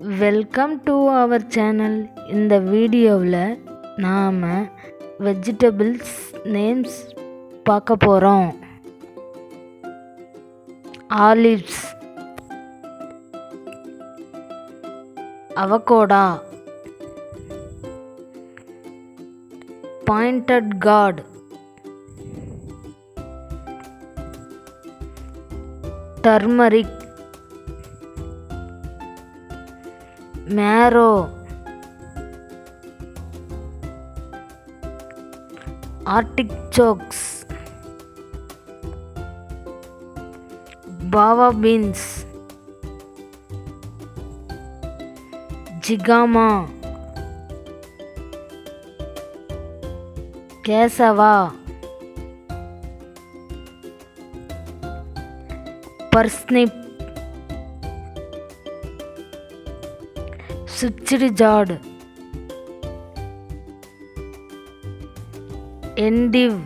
Welcome to our channel. இந்த வீடியோவில் நாம் வெஜிடபிள்ஸ் நேம்ஸ் பார்க்க போகிறோம். Olives, avocado, pointed gourd, turmeric, marrow, artichokes, bava beans, jigama, cassava, parsnip, switched gourd, endive,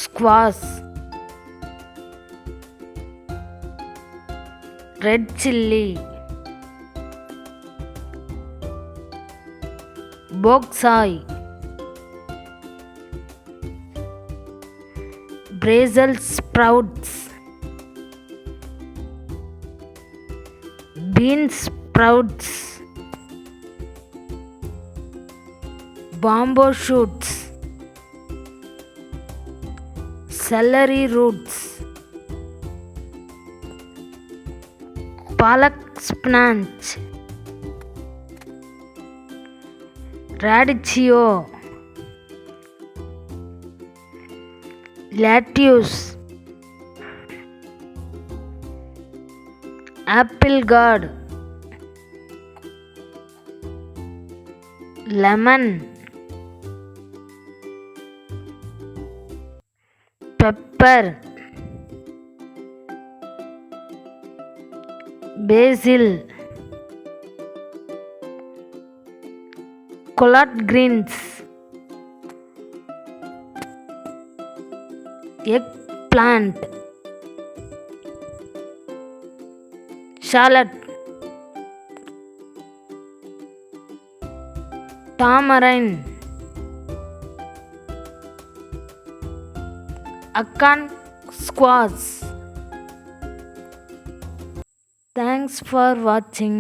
squash, red chilli, boxai, Brussels sprouts, bean sprouts, bamboo shoots, celery roots, palak spinach, radicchio, lettuce, apple gourd, lemon, pepper, basil, collard greens, eggplant, shallot, tamarind, akan squash. Thanks for watching.